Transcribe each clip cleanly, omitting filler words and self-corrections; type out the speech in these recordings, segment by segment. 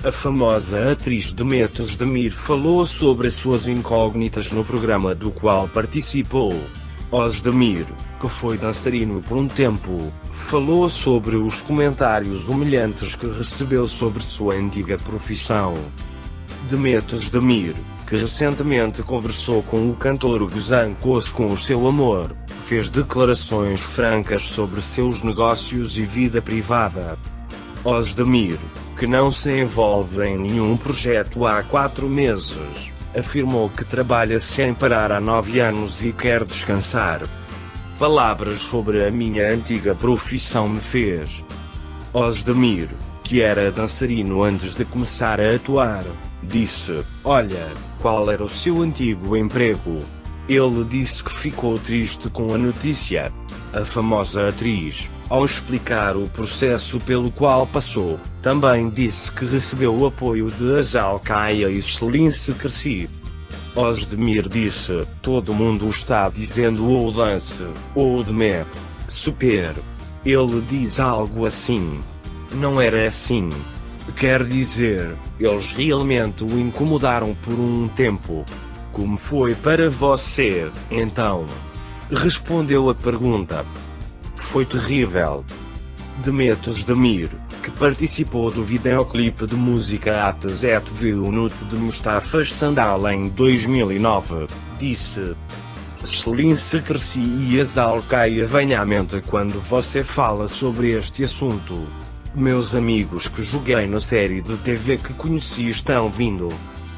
A famosa atriz Demet Özdemir falou sobre as suas incógnitas no programa do qual participou. Özdemir, que foi dançarino por um tempo, falou sobre os comentários humilhantes que recebeu sobre sua antiga profissão. Demet Özdemir, que recentemente conversou com o cantor Ozan Koç com o seu amor, fez declarações francas sobre seus negócios e vida privada. Özdemir, que não se envolve em nenhum projeto há 4 meses, afirmou que trabalha sem parar há 9 anos e quer descansar. Palavras sobre a minha antiga profissão me fez. Özdemir, que era dançarino antes de começar a atuar, disse: "Olha, qual era o seu antigo emprego?" Ele disse que ficou triste com a notícia. A famosa atriz, ao explicar o processo pelo qual passou, também disse que recebeu o apoio de Azal Kaya e Selince Cresci. Özdemir disse: "Todo mundo está dizendo ou dance, ou Demet. Super." Ele diz algo assim. Não era assim. Quer dizer, eles realmente o incomodaram por um tempo. Como foi para você, então? Respondeu a pergunta. Foi terrível. Demet Özdemir, que participou do videoclipe de música Atzet Nut de Mustafa Sandal em 2009, disse: "Selince Cresci e Azal Kaya vem à mente quando você fala sobre este assunto. Meus amigos que joguei na série de TV que conheci estão vindo.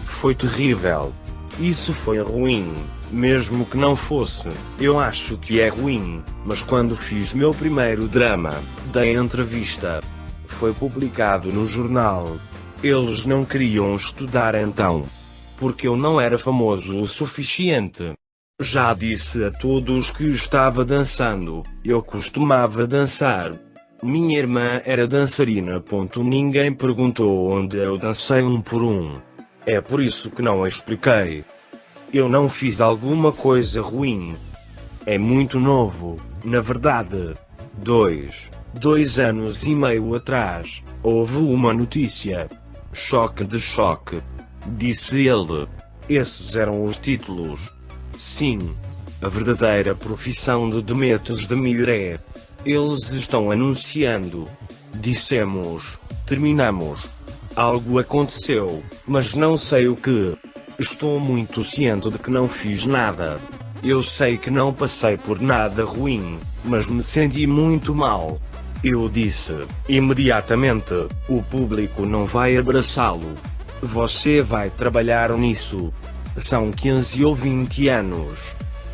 Foi terrível. Isso foi ruim, mesmo que não fosse. Eu acho que é ruim, mas quando fiz meu primeiro drama, dei entrevista. Foi publicado no jornal. Eles não queriam estudar então. Porque eu não era famoso o suficiente. Já disse a todos que estava dançando, eu costumava dançar. Minha irmã era dançarina. Ninguém perguntou onde eu dancei um por um. É por isso que não expliquei. Eu não fiz alguma coisa ruim. É muito novo, na verdade. 2 anos e meio atrás, houve uma notícia. Choque de choque. Disse ele. Esses eram os títulos. Sim. A verdadeira profissão de Demet Özdemir é... Eles estão anunciando. Dissemos. Terminamos. Algo aconteceu, mas não sei o que. Estou muito ciente de que não fiz nada. Eu sei que não passei por nada ruim, mas me senti muito mal. Eu disse, imediatamente, o público não vai abraçá-lo. Você vai trabalhar nisso. São 15 ou 20 anos.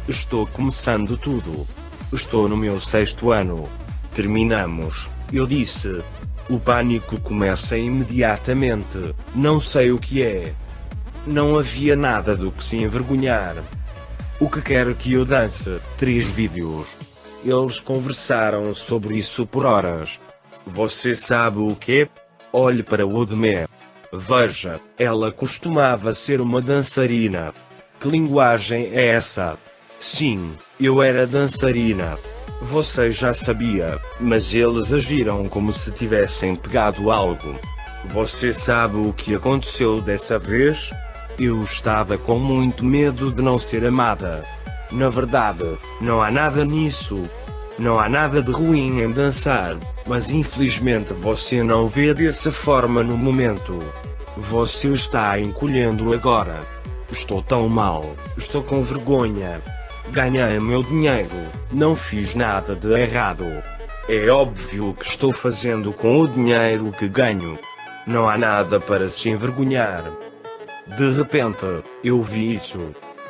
Estou começando tudo. Estou no meu 6º ano. Terminamos. Eu disse. O pânico começa imediatamente. Não sei o que é. Não havia nada do que se envergonhar. O que quer que eu dance? 3 vídeos. Eles conversaram sobre isso por horas. Você sabe o quê? Olhe para o Demet. Veja, ela costumava ser uma dançarina. Que linguagem é essa? Sim, eu era dançarina. Você já sabia, mas eles agiram como se tivessem pegado algo. Você sabe o que aconteceu dessa vez? Eu estava com muito medo de não ser amada. Na verdade, não há nada nisso. Não há nada de ruim em dançar, mas infelizmente você não vê dessa forma no momento. Você está encolhendo agora. Estou tão mal, estou com vergonha. Ganhei meu dinheiro, não fiz nada de errado. É óbvio que estou fazendo com o dinheiro que ganho. Não há nada para se envergonhar. De repente, eu vi isso.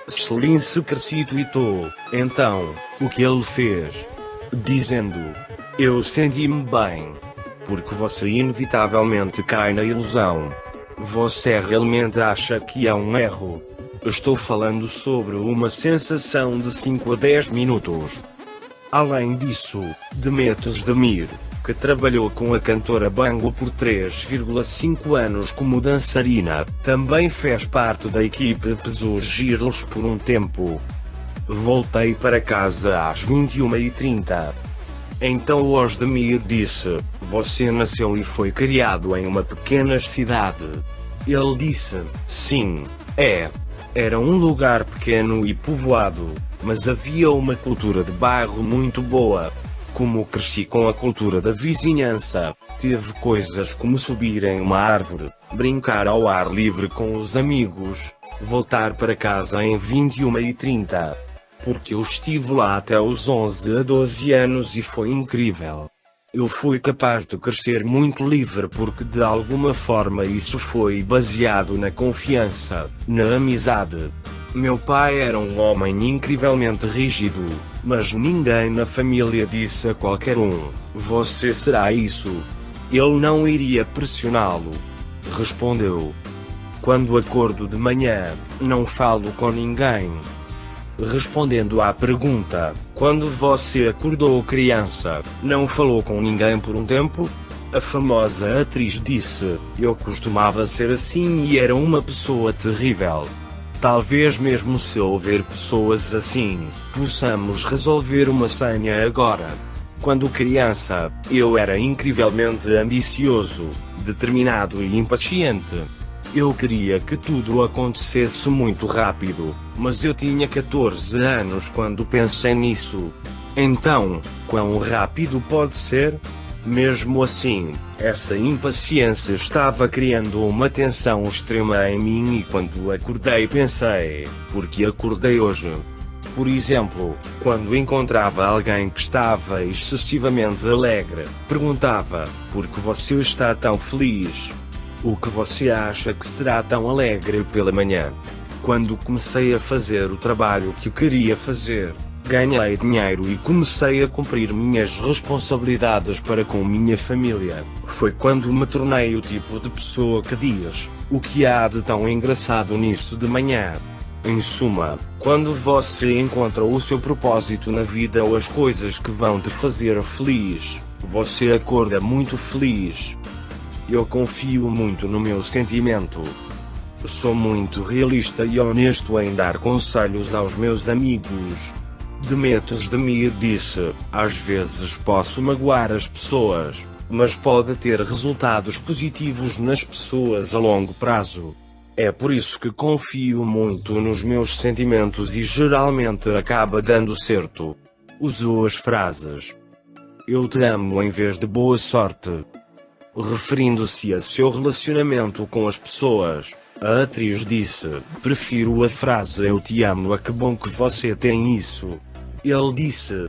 Selince Cresci tweetou, então, o que ele fez? Dizendo, eu senti-me bem. Porque você inevitavelmente cai na ilusão. Você realmente acha que é um erro? Estou falando sobre uma sensação de 5 a 10 minutos. Além disso, Demet Özdemir, que trabalhou com a cantora Bango por 3,5 anos como dançarina, também fez parte da equipe Pesos Girls por um tempo. Voltei para casa às 21h30. Então Osdemir disse: você nasceu e foi criado em uma pequena cidade. Ele disse: sim, é. Era um lugar pequeno e povoado, mas havia uma cultura de bairro muito boa. Como cresci com a cultura da vizinhança, teve coisas como subir em uma árvore, brincar ao ar livre com os amigos, voltar para casa em 21h30. Porque eu estive lá até os 11 a 12 anos e foi incrível. Eu fui capaz de crescer muito livre porque de alguma forma isso foi baseado na confiança, na amizade. Meu pai era um homem incrivelmente rígido, mas ninguém na família disse a qualquer um: você será isso. Ele não iria pressioná-lo. Respondeu: quando acordo de manhã, não falo com ninguém. Respondendo à pergunta: quando você acordou criança, não falou com ninguém por um tempo? A famosa atriz disse: eu costumava ser assim e era uma pessoa terrível. Talvez mesmo se houver pessoas assim, possamos resolver uma senha agora. Quando criança, eu era incrivelmente ambicioso, determinado e impaciente. Eu queria que tudo acontecesse muito rápido, mas eu tinha 14 anos quando pensei nisso. Então, quão rápido pode ser? Mesmo assim, essa impaciência estava criando uma tensão extrema em mim e quando acordei pensei: por que acordei hoje? Por exemplo, quando encontrava alguém que estava excessivamente alegre, perguntava: por que você está tão feliz? O que você acha que será tão alegre pela manhã? Quando comecei a fazer o trabalho que queria fazer, ganhei dinheiro e comecei a cumprir minhas responsabilidades para com minha família. Foi quando me tornei o tipo de pessoa que diz: o que há de tão engraçado nisso de manhã? Em suma, quando você encontra o seu propósito na vida ou as coisas que vão te fazer feliz, você acorda muito feliz. Eu confio muito no meu sentimento. Sou muito realista e honesto em dar conselhos aos meus amigos. Osdemir disse: às vezes posso magoar as pessoas, mas pode ter resultados positivos nas pessoas a longo prazo. É por isso que confio muito nos meus sentimentos e geralmente acaba dando certo. Usou as frases: eu te amo em vez de boa sorte, referindo-se a seu relacionamento com as pessoas. A atriz disse: prefiro a frase eu te amo a que bom que você tem isso. Ele disse: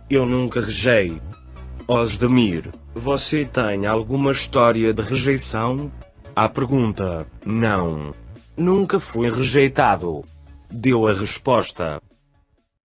eu nunca rejeitei. Osdemir, você tem alguma história de rejeição? A pergunta: não. Nunca fui rejeitado. Deu a resposta.